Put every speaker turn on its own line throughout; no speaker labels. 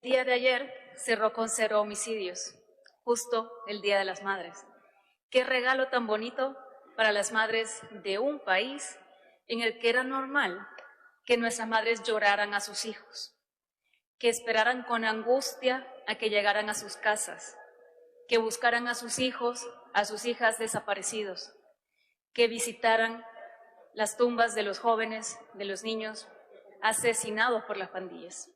día de ayer cerró con 0 homicidios, justo el Día de las Madres. Qué regalo tan bonito para las madres de un país en el que era normal que nuestras madres lloraran a sus hijos, que esperaran con angustia a que llegaran a sus casas, que buscaran a sus hijos, a sus hijas desaparecidos, que visitaran las tumbas de los jóvenes, de los niños asesinados por las pandillas.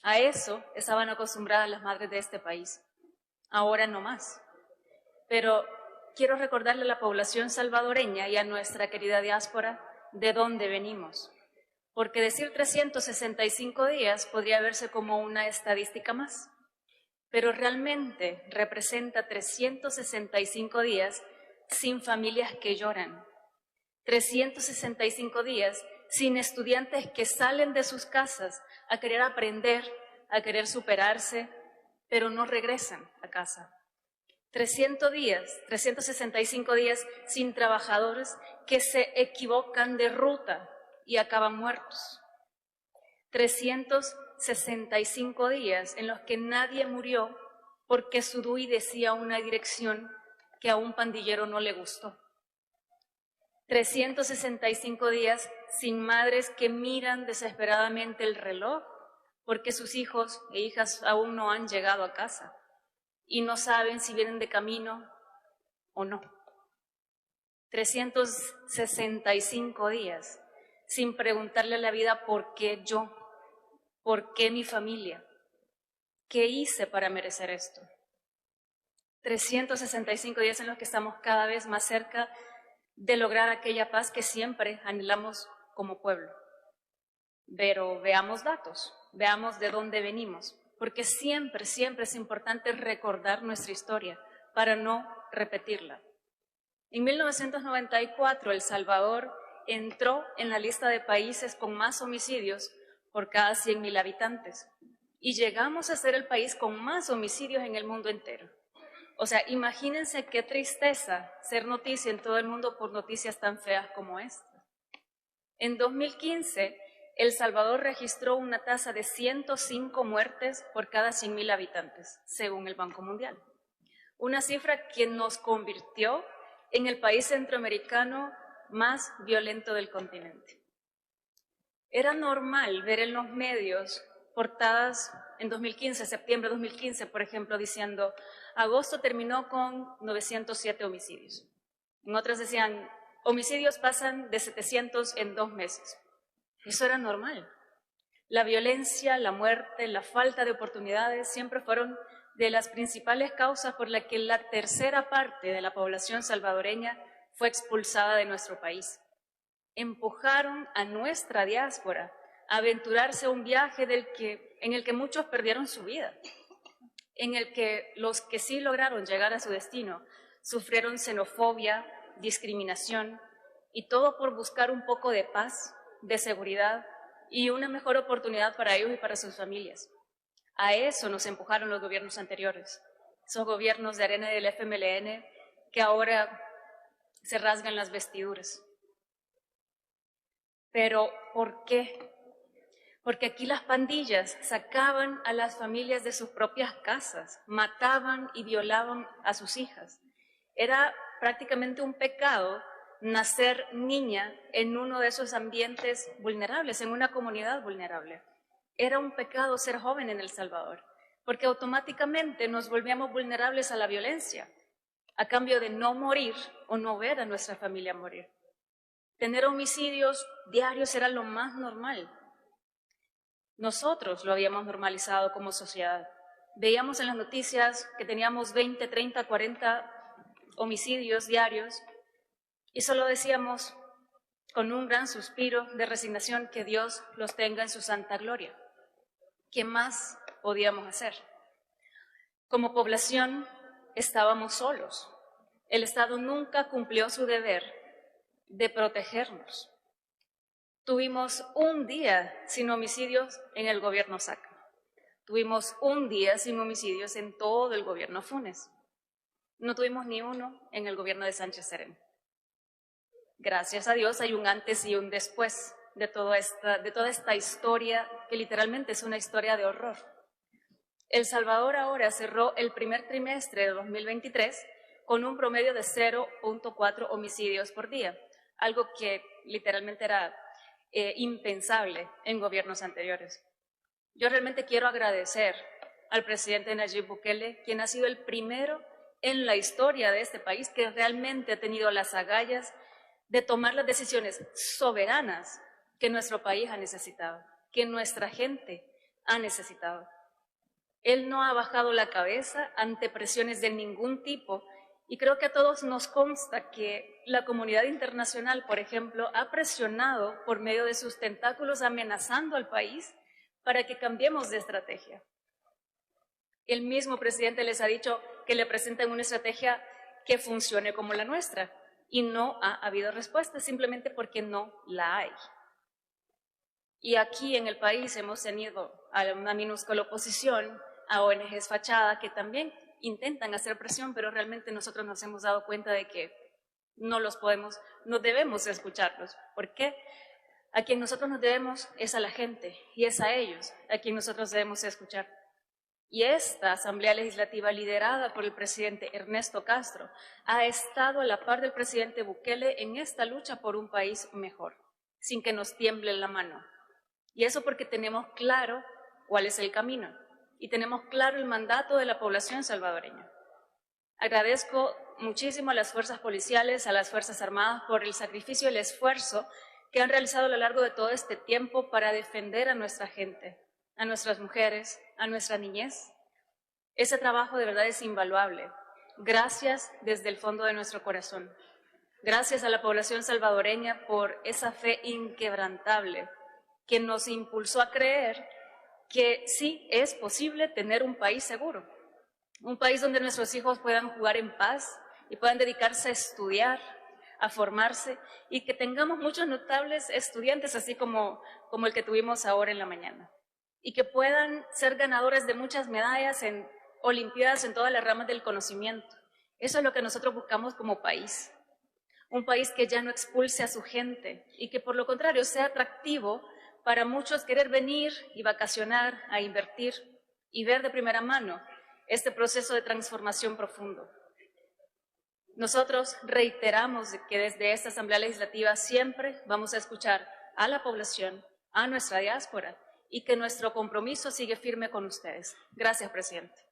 A eso estaban acostumbradas las madres de este país. Ahora no más. Pero quiero recordarle a la población salvadoreña y a nuestra querida diáspora de dónde venimos. Porque decir 365 días podría verse como una estadística más, pero realmente representa 365 días sin familias que lloran, 365 días sin estudiantes que salen de sus casas a querer aprender, a querer superarse, pero no regresan a casa. 365 días sin trabajadores que se equivocan de ruta y acaban muertos. 365 días en los que nadie murió porque su DUI decía una dirección que a un pandillero no le gustó. 365 días sin madres que miran desesperadamente el reloj porque sus hijos e hijas aún no han llegado a casa y no saben si vienen de camino o no. 365 días sin preguntarle a la vida por qué yo, por qué mi familia, qué hice para merecer esto. 365 días en los que estamos cada vez más cerca de lograr aquella paz que siempre anhelamos como pueblo. Pero veamos datos, veamos de dónde venimos, porque siempre es importante recordar nuestra historia para no repetirla. En 1994, El Salvador entró en la lista de países con más homicidios por cada 100,000 habitantes y llegamos a ser el país con más homicidios en el mundo entero. O sea, imagínense qué tristeza ser noticia en todo el mundo por noticias tan feas como esta. En 2015, El Salvador registró una tasa de 105 muertes por cada 100,000 habitantes, según el Banco Mundial. Una cifra que nos convirtió en el país centroamericano más violento del continente. Era normal ver en los medios portadas en 2015, septiembre de 2015, por ejemplo, diciendo agosto terminó con 907 homicidios. En otras decían, homicidios pasan de 700 en 2 meses. Eso era normal. La violencia, la muerte, la falta de oportunidades siempre fueron de las principales causas por las que la tercera parte de la población salvadoreña fue expulsada de nuestro país. Empujaron a nuestra diáspora a aventurarse a un viaje en el que muchos perdieron su vida, en el que los que sí lograron llegar a su destino sufrieron xenofobia, discriminación y todo por buscar un poco de paz, de seguridad y una mejor oportunidad para ellos y para sus familias. A eso nos empujaron los gobiernos anteriores, esos gobiernos de Arena y del FMLN que ahora se rasgan las vestiduras. Pero, ¿por qué? Porque aquí las pandillas sacaban a las familias de sus propias casas, mataban y violaban a sus hijas. Era prácticamente un pecado nacer niña en uno de esos ambientes vulnerables, en una comunidad vulnerable. Era un pecado ser joven en El Salvador, porque automáticamente nos volvíamos vulnerables a la violencia, a cambio de no morir o no ver a nuestra familia morir. Tener homicidios diarios era lo más normal. Nosotros lo habíamos normalizado como sociedad. Veíamos en las noticias que teníamos 20, 30, 40 homicidios diarios y solo decíamos con un gran suspiro de resignación que Dios los tenga en su santa gloria. ¿Qué más podíamos hacer? Como población estábamos solos. El Estado nunca cumplió su deber de protegernos. Tuvimos un día sin homicidios en el gobierno Saca. Tuvimos un día sin homicidios en todo el gobierno Funes. No tuvimos ni uno en el gobierno de Sánchez Serén. Gracias a Dios hay un antes y un después de toda esta historia que literalmente es una historia de horror. El Salvador ahora cerró el primer trimestre de 2023 con un promedio de 0.4 homicidios por día, algo que literalmente era impensable en gobiernos anteriores. Yo realmente quiero agradecer al presidente Nayib Bukele, quien ha sido el primero en la historia de este país que realmente ha tenido las agallas de tomar las decisiones soberanas que nuestro país ha necesitado, que nuestra gente ha necesitado. Él no ha bajado la cabeza ante presiones de ningún tipo y creo que a todos nos consta que la comunidad internacional, por ejemplo, ha presionado por medio de sus tentáculos amenazando al país para que cambiemos de estrategia. El mismo presidente les ha dicho que le presenten una estrategia que funcione como la nuestra y no ha habido respuesta simplemente porque no la hay. Y aquí en el país hemos tenido a una minúscula oposición, a ONGs fachada que también intentan hacer presión, pero realmente nosotros nos hemos dado cuenta de que no debemos escucharlos. ¿Por qué? A quien nosotros nos debemos es a la gente y es a ellos a quien nosotros debemos escuchar. Y esta Asamblea Legislativa, liderada por el presidente Ernesto Castro, ha estado a la par del presidente Bukele en esta lucha por un país mejor, sin que nos tiemble la mano. Y eso porque tenemos claro cuál es el camino y tenemos claro el mandato de la población salvadoreña. Agradezco muchísimo a las fuerzas policiales, a las Fuerzas Armadas por el sacrificio y el esfuerzo que han realizado a lo largo de todo este tiempo para defender a nuestra gente, a nuestras mujeres, a nuestra niñez. Ese trabajo de verdad es invaluable. Gracias desde el fondo de nuestro corazón. Gracias a la población salvadoreña por esa fe inquebrantable que nos impulsó a creer que sí es posible tener un país seguro, un país donde nuestros hijos puedan jugar en paz y puedan dedicarse a estudiar, a formarse y que tengamos muchos notables estudiantes, así como el que tuvimos ahora en la mañana, y que puedan ser ganadores de muchas medallas en olimpiadas en todas las ramas del conocimiento. Eso es lo que nosotros buscamos como país, un país que ya no expulse a su gente y que por lo contrario sea atractivo para muchos querer venir y vacacionar, a invertir y ver de primera mano este proceso de transformación profundo. Nosotros reiteramos que desde esta Asamblea Legislativa siempre vamos a escuchar a la población, a nuestra diáspora y que nuestro compromiso sigue firme con ustedes. Gracias, presidente.